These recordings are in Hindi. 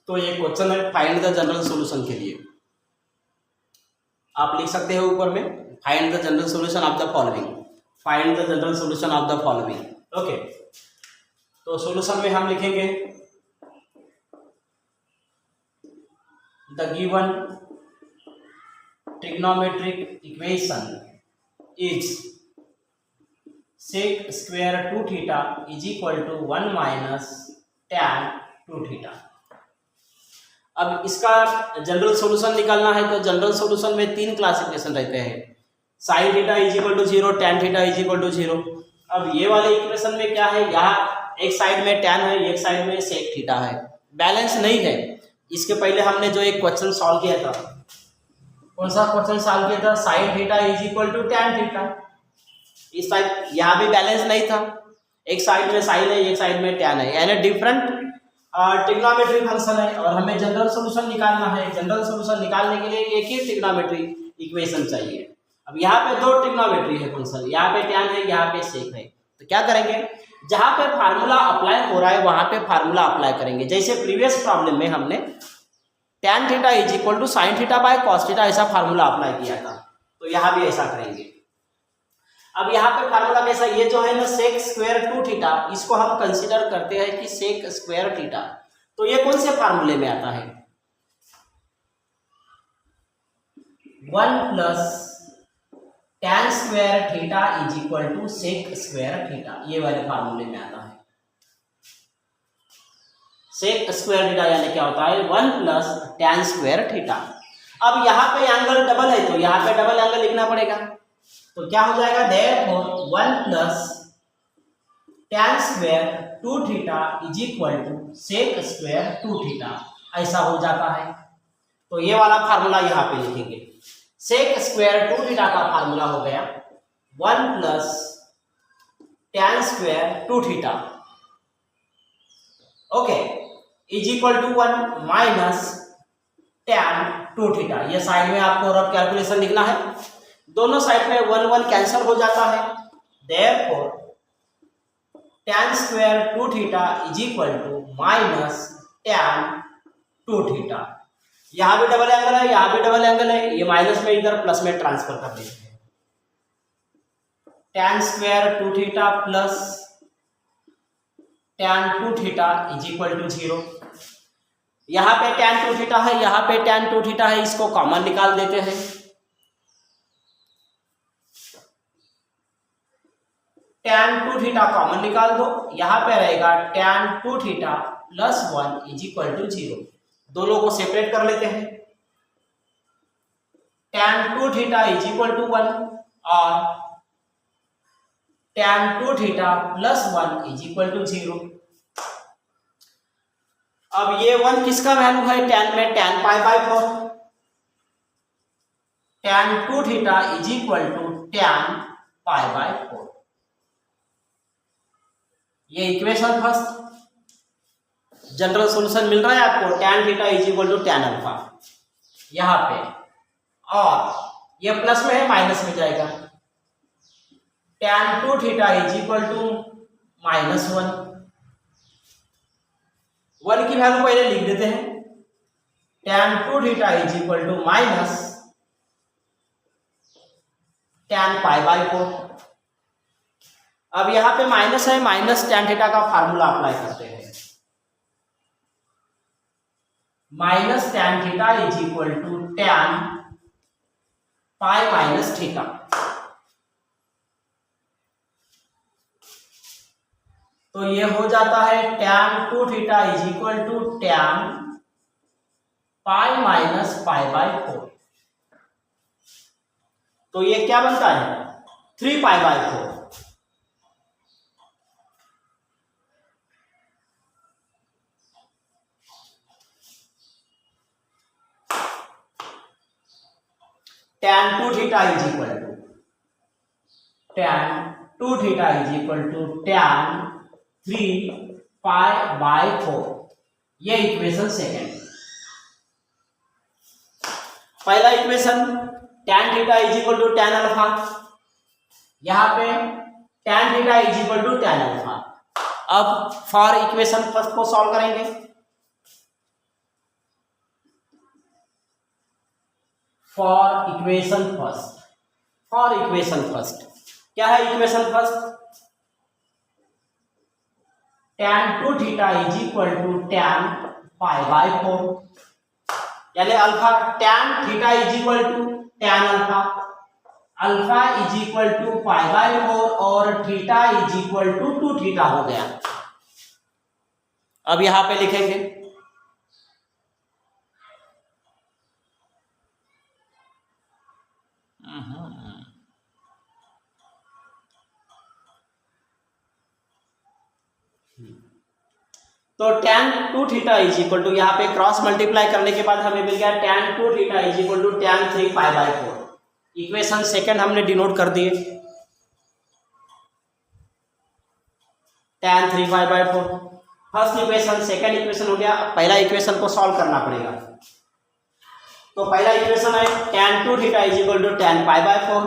तो ये क्वेश्चन है फाइंड द जनरल सॉल्यूशन के लिए। आप लिख सकते हो ऊपर में find the general solution of the following, find the general solution of the following. Okay, तो सॉल्यूशन में हम लिखेंगे the given trigonometric equation is sec square 2 theta is equal to 1 minus tan 2 theta। अब इसका जनरल सॉल्यूशन निकालना है तो जनरल सॉल्यूशन में तीन क्लासिफिकेशन रहते हैं, sine theta is equal to 0, tan theta is equal to 0। अब ये वाले इक्वेशन में क्या है, यहाँ एक साइड में tan है, एक साइड में sec थीटा है, बैलेंस नहीं है। इसके पहले हमने जो एक क्वेश्चन सॉल्व किया था, कौन सा क्वेश्चन सॉल्व किया था, sine theta is equal to tan theta. इस साइड यहाँ भी बैलेंस नहीं था, एक साइड में साइन है, एक साइड में tan है, यानी डिफरेंट ट्रिग्नोमेट्री फंक्शन है और हमें जनरल सॉल्यूशन निकालना है। जनरल सॉल्यूशन निकालने के लिए एक ही ट्रिग्नोमेट्री इक्वेशन चाहिए। अब यहाँ पे दो ट्रिग्नोमेट्री है फंक्शन, यहाँ पे tan है, यहाँ पे sec है। तो क्या करेंगे, जहाँ पे फार्मूला अप्लाई हो रहा है वहाँ पे फार्मूला अप्लाई करेंगे। जैसे प्रीवियस प्रॉब्लम में हमने tan theta is equal to sine theta by cos theta ऐसा फार्मूला अप्लाई किया था, तो यहाँ भी ऐसा करेंगे। अब यहाँ पे फार्मूला कैसा, ये जो है ना sec स्क्वायर 2 थीटा, इसको हम कंसीडर करते हैं कि sec स्क्वायर थीटा, तो ये कौन से फार्मूले में आता है, 1 plus tan square theta is equal to sec square theta, ये वाले फार्मूले में आता है। sec स्क्वायर थीटा यानी क्या होता है, 1 प्लस tan स्क्वायर थीटा। अब यहाँ पे एंगल डबल है तो यहाँ पे डबल एंगल लिखना पड़ेगा, तो क्या हो जाएगा, therefore 1 plus tan square 2 theta is equal to sec square 2 theta, ऐसा हो जाता है। तो ये वाला फार्मूला यहाँ पे लिखेंगे, sec स्क्वायर 2 थीटा का फार्मूला हो गया 1 plus tan square 2 theta, okay, is equal to 1 minus tan 2 theta. ये साइड में आपको रफ कैलकुलेशन लिखना है, दोनों साइड में 1 1 कैंसिल हो जाता है, therefore tan square 2 theta is equal to minus tan 2 theta. यहाँ भी डबल एंगल है, यहाँ भी डबल एंगल है, ये माइनस में इधर प्लस में ट्रांसफर कर देते हैं, tan square 2 theta plus tan 2 theta is equal to 0। यहाँ पे tan 2 थीटा है, यहाँ पे tan 2 थीटा है, इसको कॉमन निकाल देते हैं, tan 2 थीटा कॉमन निकाल दो, यहाँ पे रहेगा tan 2 theta plus 1 is equal to 0। दोनों को सेपरेट कर लेते हैं, tan 2 theta is equal to 1 और tan 2 theta plus 1 is equal to 0। अब ये 1 किसका वैल्यू है, tan में tan pi by 4, tan 2 theta is equal to tan pi by 4। ये इक्वेशन फर्स्ट, जनरल सॉल्यूशन मिल रहा है आपको, tan theta is equal to tan alpha यहाँ पे, और ये प्लस में है माइनस में जाएगा, tan 2 theta is equal to minus 1। 1 की वैल्यू पहले लिख देते हैं, tan 2 theta is equal to minus tan pi by 4। अब यहाँ पे माइनस है, माइनस tan थीटा का फार्मूला अप्लाई करते हैं, minus tan theta is equal to tan pi minus theta. तो ये हो जाता है tan 2 theta is equal to tan pi minus pi by 4। तो ये क्या बनता है, 3 pi by 4। tan 2 theta is equal to tan 2 theta is equal to tan 3 pi by 4। ये इक्वेशन सेकेंड। पहला equation tan theta is equal to tan alpha, यहाँ पे tan theta is equal to tan alpha. अब फॉर इक्वेशन फर्स्ट को सॉल्व करेंगे, फॉर इक्वेशन फर्स्ट क्या है equation first? tan 2 theta is equal to tan pi by 4, यानी alpha tan theta is equal to tan alpha is equal to pi by 4 और theta is equal to 2 theta हो गया। अब यहां पे लिखेंगे तो tan 2 theta is equal to, यहाँ पे क्रॉस मल्टीप्लाई करने के बाद हमें मिल गया tan 2 theta is equal to tan 3 pi by 4। Equation second हमने डिनोट कर दिए tan 3 pi by 4। First equation second equation हो गया। पहला इक्वेशन को सॉल्व करना पड़ेगा। तो पहला इक्वेशन है tan 2 theta is equal to tan pi by 4,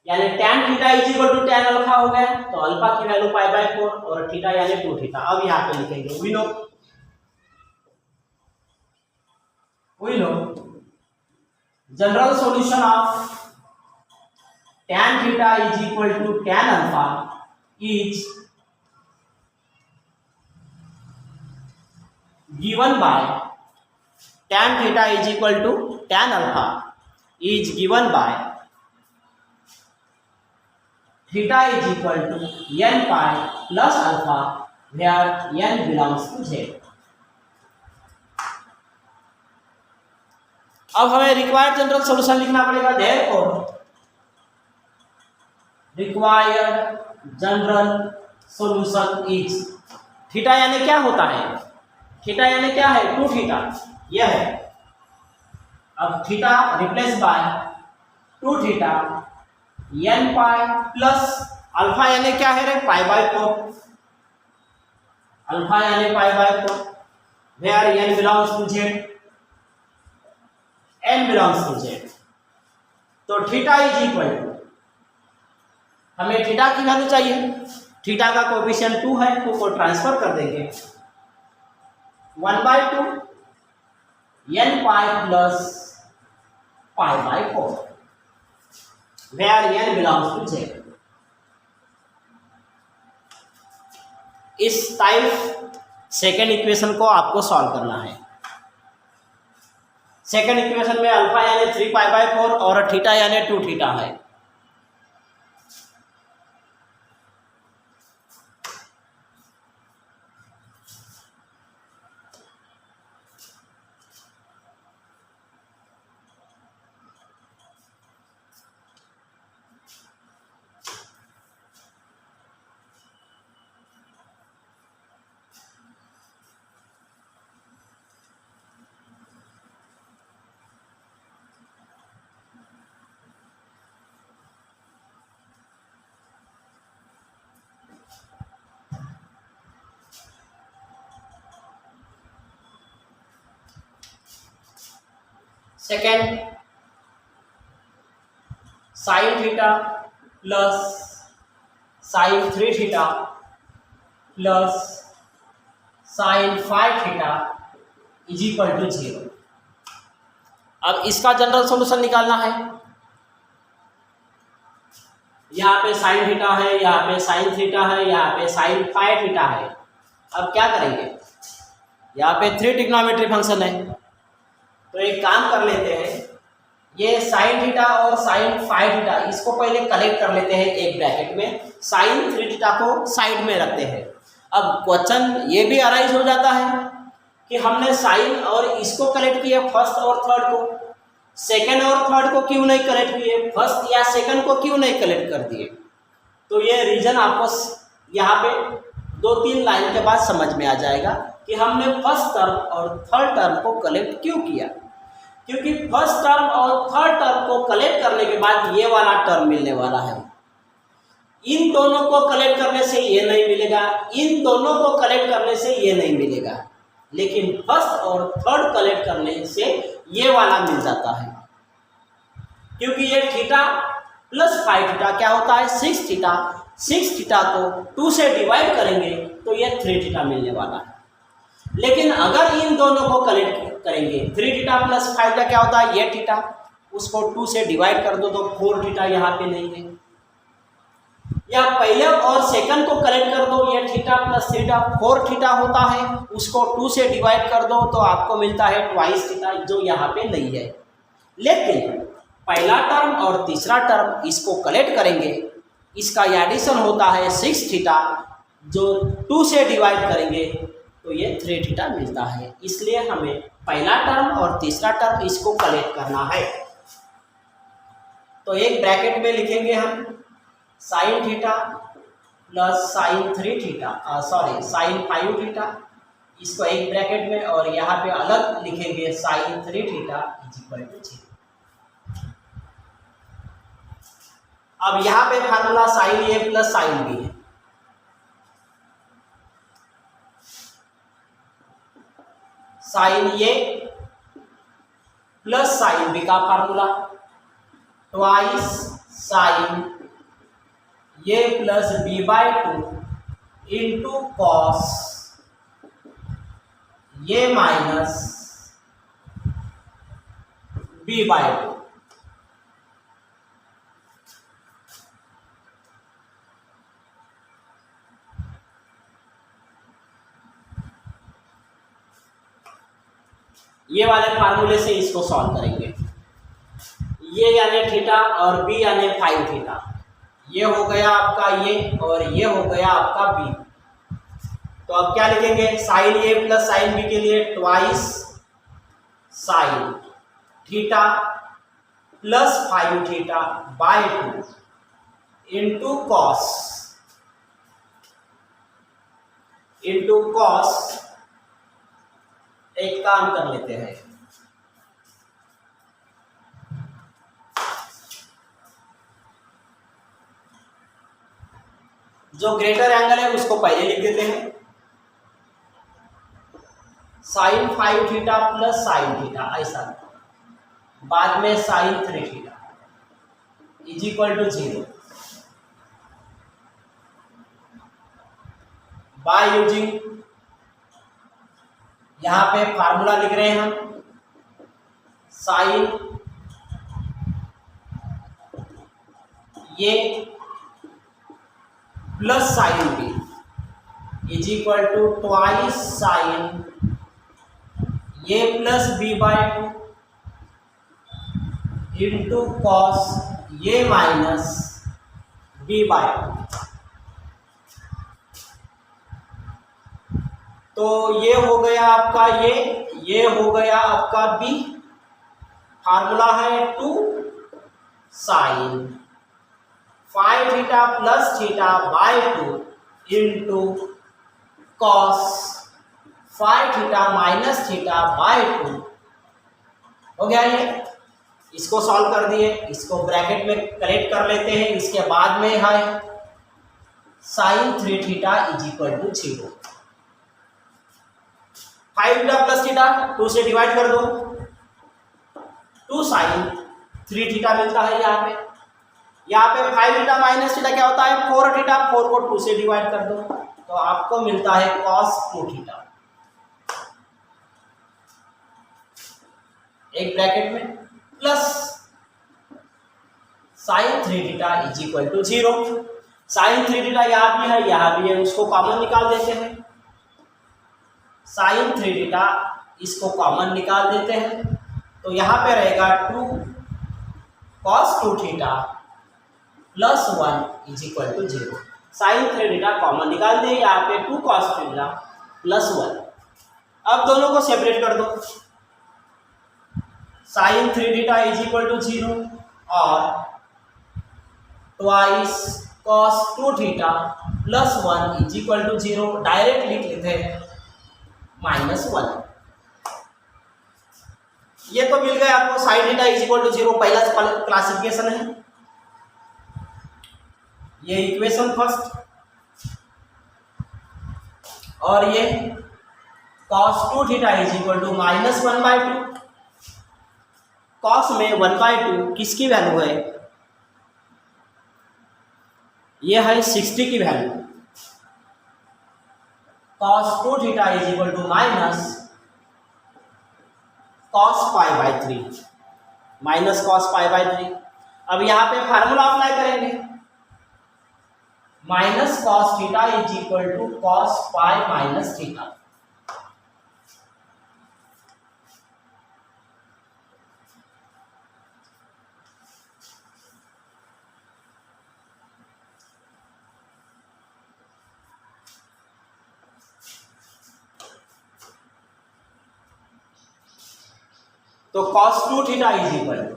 यानी tan theta is equal to tan alpha हो गया। तो अल्फा की वैल्यू पाई बाय 4 और थीटा यानी 2 थीटा। अब यहाँ पे लिखेंगे we know general solution of tan theta is equal to tan alpha is given by tan theta is equal to tan alpha is given by theta is equal to n pi plus alpha where n belongs to z। अब हमें रिक्वायर्ड जनरल सॉल्यूशन लिखना पड़ेगा। Therefore required general solution is, theta यानी क्या होता है? थीटा यानी क्या है? 2 थीटा यह है। अब theta replace by 2 theta n pi plus alpha यानी क्या है रे? Pi by 4। अल्फा यानी pi by 4 where n belongs to z, n belongs to z। तो थीटा इज इक्वल टू, हमें थीटा की वैल्यू चाहिए। थीटा का कोएफिशिएंट 2 है, 2 को ट्रांसफर कर देंगे 1/2 n pi plus pi by 4 where n belongs to z। इस टाइप सेकेंड इक्वेशन को आपको सॉल्व करना है। सेकेंड इक्वेशन में अल्फा यानी 3 पाई बाय 4 और थीटा यानी 2 थीटा है। Second sine theta plus sine 3 theta plus sine 5 theta is equal to 0। अब इसका जनरल सॉल्यूशन निकालना है। यहाँ पे साइन थीटा है, यहाँ पे साइन थीटा है, यहाँ पे साइन 5 थीटा है। अब क्या करेंगे? यहाँ पे 3 ट्रिग्नोमेट्री फंक्शन है, तो एक काम कर लेते हैं, ये साइन थीटा और साइन 5 थीटा इसको पहले कलेक्ट कर लेते हैं एक ब्रैकेट में, साइन 3 थीटा को साइड में रखते हैं। अब क्वेश्चन ये भी अराइज हो जाता है कि हमने साइन और इसको कलेक्ट किया फर्स्ट और थर्ड को, सेकंड और थर्ड को क्यों नहीं कलेक्ट किए? फर्स्ट या सेकंड को क्यों नहीं कलेक्ट कर दिए? तो ये रीजन आपको यहाँ पे 2-3 लाइन के बाद समझ में आ जाएगा कि हमने फर्स्ट टर्म और थर्ड टर्म को कलेक्ट क्यों किया। क्योंकि फर्स्ट टर्म और थर्ड टर्म को कलेक्ट करने के बाद ये वाला टर्म मिलने वाला है। इन दोनों को कलेक्ट करने से ये नहीं मिलेगा, इन दोनों को कलेक्ट करने से ये नहीं मिलेगा, लेकिन फर्स्ट और थर्ड कलेक्ट करने से ये वाला मिल जाता है। क्योंकि ये थीटा प्लस 5 थीटा क्या होता है? 6 थीटा। 6 थीटा को 2 से डिवाइड करेंगे तो ये 3 थीटा मिलने वाला है। लेकिन अगर इन दोनों को कलेक्ट करेंगे 3 थीटा प्लस 5 का क्या होता है? ये थीटा, उसको 2 से डिवाइड कर दो तो 4 थीटा यहाँ पे नहीं है। या पहले और सेकंड को कलेक्ट कर दो, ये थीटा प्लस थीटा 4 थीटा होता है, उसको 2 से डिवाइड कर दो तो आपको मिलता है ट्वाइस थीटा, जो यहाँ पे नहीं है। लेकिन पहला टर्म और तीसरा टर्म इसको कलेक्ट करेंगे, इसका एडिशन होता है 6 थीटा, जो 2 से डिवाइड करेंगे तो ये 3 थीटा मिलता है। इसलिए हमें पहला टर्म और तीसरा टर्म इसको कलेक्ट करना है। तो एक ब्रैकेट में लिखेंगे हम sine theta plus sine 3 theta, sine 5 theta, इसको एक ब्रैकेट में, और यहाँ पे अलग लिखेंगे sine 3 theta is equal to 0। अब यहाँ पे formula sine A plus sine B है। Sine A plus sine B का formula twice sine A plus B by 2 into cos A minus B by 2। ये वाले फार्मूले से इसको सॉल्व करेंगे। ये यानी थीटा और बी यानी 5 थीटा, ये हो गया आपका ये, और ये हो गया आपका बी। तो अब क्या लिखेंगे, sign A plus sine B के लिए twice sign theta plus 5 theta by 2 into cos. एक काम कर लेते हैं, जो ग्रेटर एंगल है उसको पहले लिख देते हैं। Sine 5 theta plus sine theta, ऐसा बाद में sine 3 theta is equal to 0 by using, यहाँ पे फार्मूला लिख रहे हैं हम, साइन ये plus sine B is equal to twice sine A plus B by 2 into cos A minus B by 2। तो ये हो गया आपका ये हो गया आपका बी। फार्मूला है 2 sine 5 theta plus theta by 2 into cos 5 theta minus theta by 2। हो गया ये, इसको सॉल्व कर दिए, इसको ब्रैकेट में कलेक्ट कर लेते हैं। इसके बाद में है sine 3 theta is equal to 0। 5 theta plus theta 2 से डिवाइड कर दो, 2 साइन 3 थीटा मिलता है। यहाँ पे 5 थीटा माइनस थीटा क्या होता है, 4 थीटा, 4 को 2 से डिवाइड कर दो तो आपको मिलता है कॉस 2 थीटा। एक ब्रैकेट में plus sine 3 theta is equal to 0। Sine 3 theta यहाँ भी है, उसको कॉमन निकाल देते हैं। साइन 3 थीटा इसको कॉमन निकाल देते हैं, तो यहाँ पे रहेगा 2 cos 2 theta plus 1 is equal to 0। Sine 3 theta common निकाल दिए, यहाँ पे 2 कॉस थीटा प्लस 1। अब दोनों को सेपरेट कर दो, sine 3 theta is equal to 0 और twice cos 2 theta plus 1 is equal to 0। Direct लिख लेते हैं -1। ये तो मिल गया आपको sine theta is equal to 0, पहला क्लासिफिकेशन है, ये इक्वेशन फर्स्ट। और ये cos 2 theta is equal to -1/2। Cos में 1/2 किसकी वैल्यू है, ये है 60 की value. cos 2 theta is equal to minus cos π/3। Minus cos pi by 3। अब यहाँ पे फार्मूला अप्लाई करेंगे, minus cos theta is equal to cos pi minus theta. तो cos 2 theta is equal to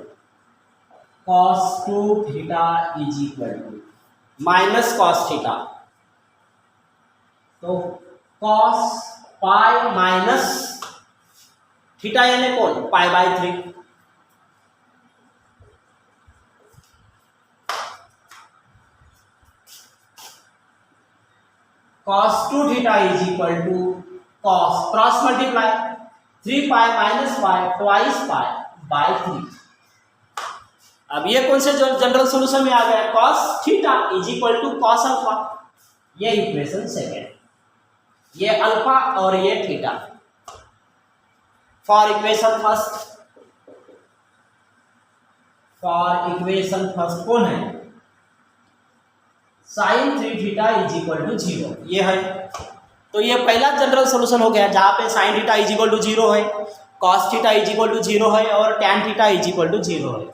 cos 2 theta is equal to minus cos theta, तो cos पाई माइनस थीटा यानी कौन, pi by 3। cos 2 theta is equal to cos cross multiply 3 pi minus pi twice pi by 3। अब ये कौन से जनरल सॉल्यूशन में आ गया, cos theta is equal to cos alpha. ये इक्वेशन सेकेंड, ये अल्फा और ये थीटा। फॉर इक्वेशन फर्स्ट कौन है, sin 3 theta is equal to 0, ये है। तो ये पहला जनरल सॉल्यूशन हो गया जहां पे sin theta is equal to 0 है, cos theta is equal to 0 है और tan theta is equal to 0 है।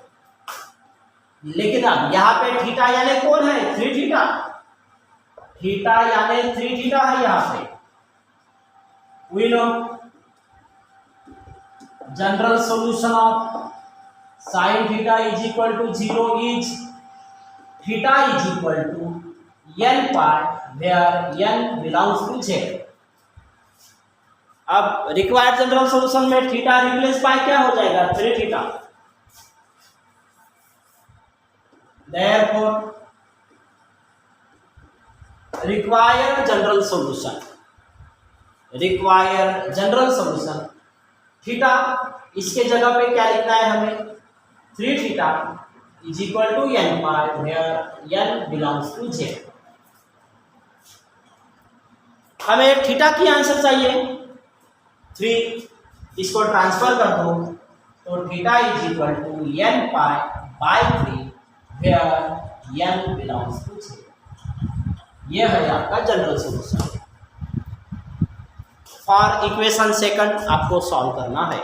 लेकिन अब यहाँ पे थीटा यानी कौन है, 3 थीटा, थीटा यानी 3 थीटा है यहाँ पे। We know general solution of sin theta is equal to 0 is theta is equal to n pi where n belongs to z। अब रिक्वायर्ड जनरल सॉल्यूशन में थीटा रिप्लेस बाय क्या हो जाएगा, 3 theta. Therefore required general solution theta, इसके जगह पे क्या लिखना है हमें, 3 theta is equal to n pi where n belongs to z। हमें थीटा की आंसर चाहिए 3, इसको ट्रांसफर कर दो तो theta is equal to n pi by 3 where n belongs to 0। ये है आपका general solution. For equation second आपको सॉल्व करना है।